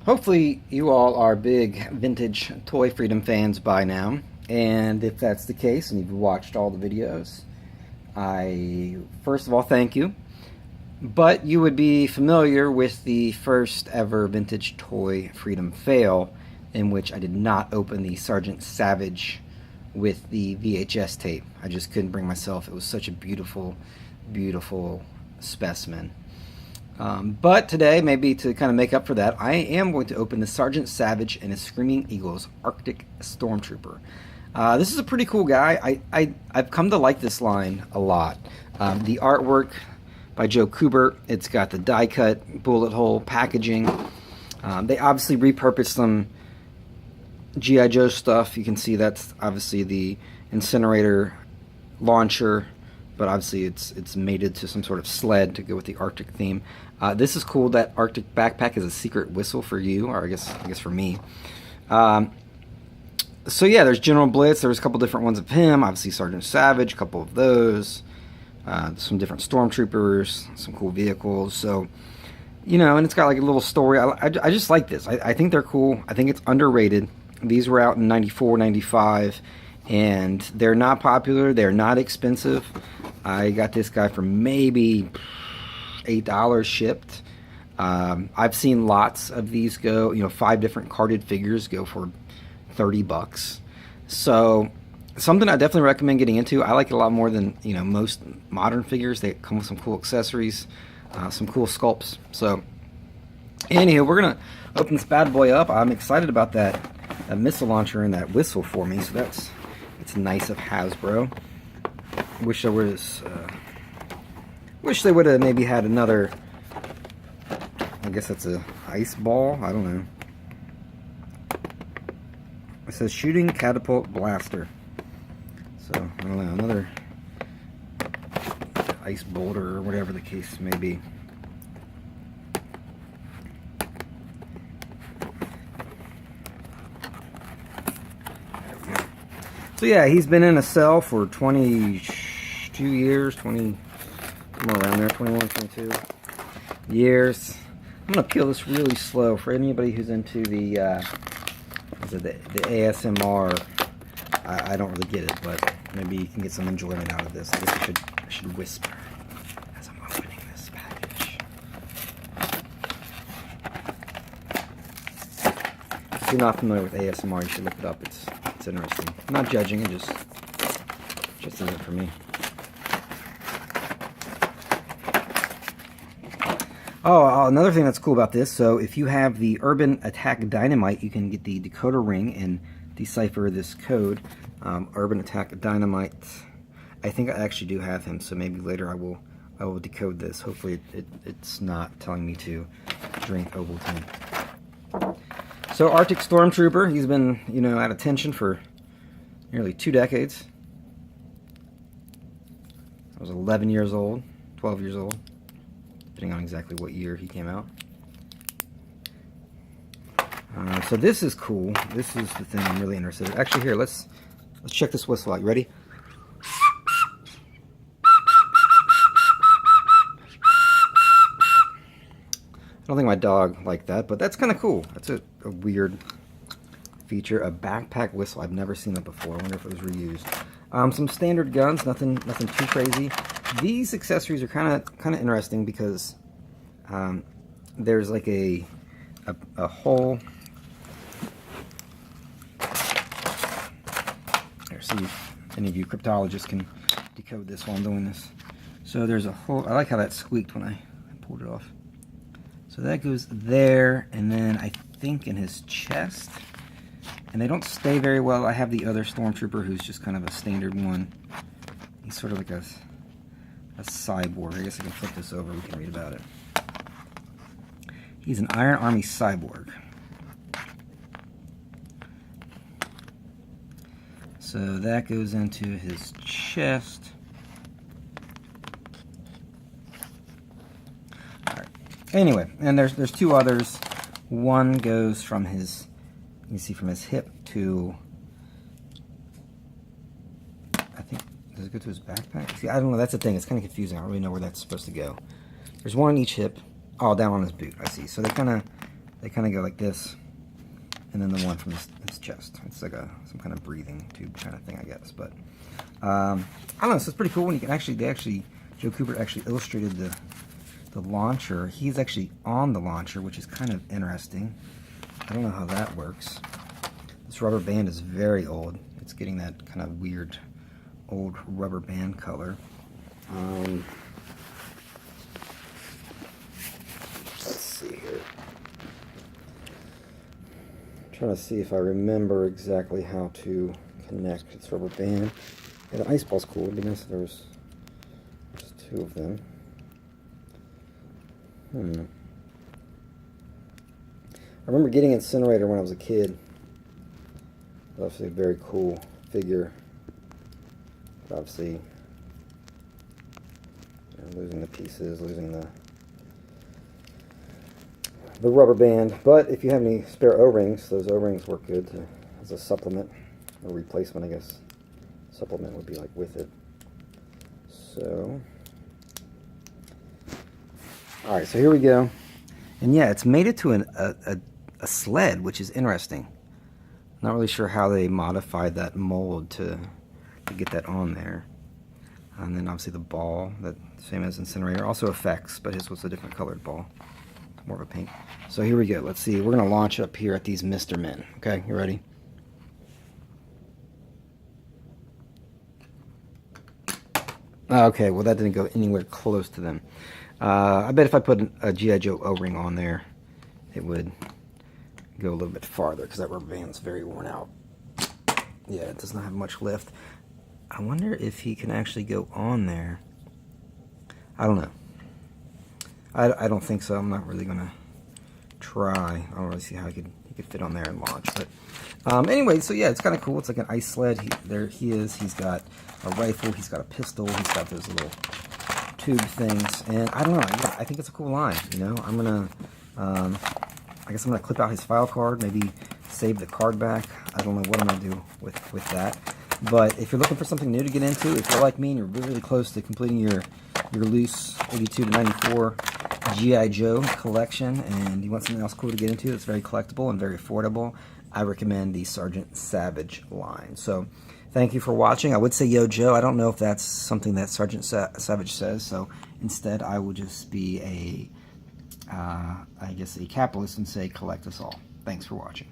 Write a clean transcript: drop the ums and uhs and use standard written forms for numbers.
Hopefully you all are big vintage Toy Freedom fans by now, and if that's the case and you've watched all the videos, I first of all thank you. But you would be familiar with the first ever vintage Toy Freedom fail, in which I did not open the Sgt Savage with the VHS tape. I just couldn't bring myself. It was such a beautiful, beautiful specimen. But today, maybe to kind of make up for that, I am going to open the Sgt Savage and his Screaming Eagles Arctic Stormtrooper. This is a pretty cool guy. I've come to like this line a lot. The artwork by Joe Kubert, it's got the die-cut bullet hole packaging. They obviously repurposed some GI Joe stuff. You can see that's obviously the incinerator launcher, but obviously it's mated to some sort of sled to go with the Arctic theme. This is cool. That Arctic backpack is a secret whistle for you, or I guess for me. So yeah, there's General Blitz. There's a couple different ones of him. Obviously Sgt Savage, a couple of those. Some different Stormtroopers, some cool vehicles. So, you know, and it's got like a little story. I just like this. I think they're cool. I think it's underrated. These were out in 94, 95, and they're not popular. They're not expensive. I got this guy for maybe $8 shipped. I've seen lots of these go, you know, 5 different carded figures go for $30. So something I definitely recommend getting into. I like it a lot more than, you know, most modern figures. They come with some cool accessories, some cool sculpts. So anyhow, we're gonna open this bad boy up. I'm excited about that missile launcher and that whistle for me. So it's nice of Hasbro. Wish there was wish they would have maybe had another, I guess that's a ice ball, I don't know. It says shooting catapult blaster. So I don't know, another ice boulder or whatever the case may be. So yeah, he's been in a cell for 22 years, 20, somewhere around there, 21, 22 years. I'm going to peel this really slow for anybody who's into the ASMR. I don't really get it, but maybe you can get some enjoyment out of this. I guess I should whisper as I'm opening this package. If you're not familiar with ASMR, you should look it up. It's interesting. I'm not judging it, just isn't for me. Oh, another thing that's cool about this, so if you have the Urban Attack Dynamite, you can get the decoder ring and decipher this code. Urban Attack Dynamite, I think I actually do have him, so maybe later I will decode this. Hopefully it's not telling me to drink Ovaltine. So Arctic Stormtrooper, he's been, you know, at attention for nearly 2 decades. I was 11 years old, 12 years old, depending on exactly what year he came out. So this is cool. This is the thing I'm really interested in. Actually, here, let's check this whistle out. You ready? I don't think my dog liked that, but that's kind of cool. That's a weird feature. A backpack whistle. I've never seen that before. I wonder if it was reused. Some standard guns. Nothing too crazy. These accessories are kind of interesting because there's like a hole. Here, see if any of you cryptologists can decode this while I'm doing this. So there's a hole. I like how that squeaked when I pulled it off. So that goes there, and then I think in his chest. And they don't stay very well. I have the other Stormtrooper who's just kind of a standard one. He's sort of like a cyborg. I guess I can flip this over. We can read about it. He's an Iron Army cyborg. So that goes into his chest. Anyway, and there's 2 others. One goes from his, you can see from his hip to, I think, does it go to his backpack? See, I don't know, that's the thing, it's kind of confusing. I don't really know where that's supposed to go. There's one on each hip. Oh, down on his boot, I see. So they kind of they kind of go like this, and then the one from his chest. It's like some kind of breathing tube kind of thing, I guess. But I don't know. So it's pretty cool when you can Joe Cooper actually illustrated the launcher. He's actually on the launcher, which is kind of interesting. I don't know how that works. This rubber band is very old. It's getting that kind of weird old rubber band color. Let's see here. I'm trying to see if I remember exactly how to connect this rubber band. Yeah, the ice ball's cool. It'd be nice if there was just two of them. I remember getting Incinerator when I was a kid. Obviously a very cool figure. But obviously, you know, losing the pieces, losing the rubber band. But if you have any spare O-rings, those O-rings work good as a supplement, or replacement, I guess. Supplement would be like with it. So, all right, so here we go. And yeah, it's made it to a sled, which is interesting. Not really sure how they modified that mold to get that on there. And then obviously the ball, that same as Incinerator, also effects, but his was a different colored ball, more of a pink. So here we go. Let's see. We're gonna launch up here at these Mr. Men. Okay, you ready? Okay, well that didn't go anywhere close to them. I bet if I put a GI Joe O-ring on there, it would go a little bit farther because that rubber band's very worn out. Yeah, it does not have much lift. I wonder if he can actually go on there. I don't know. I don't think so. I'm not really gonna try. I don't really see how he could fit on there and launch. But anyway, so yeah, it's kind of cool. It's like an ice sled. There he is. He's got a rifle. He's got a pistol. He's got those little tube things. And I don't know. Yeah, I think it's a cool line. You know, I'm gonna. I guess I'm gonna clip out his file card. Maybe save the card back. I don't know what I'm gonna do with that. But if you're looking for something new to get into, if you're like me and you're really close to completing your loose 82 to 94 GI Joe collection, and you want something else cool to get into that's very collectible and very affordable, I recommend the Sgt Savage line. So thank you for watching. I would say Yo Joe. I don't know if that's something that Sgt Savage says, so instead I will just be I guess a capitalist and say collect us all. Thanks for watching.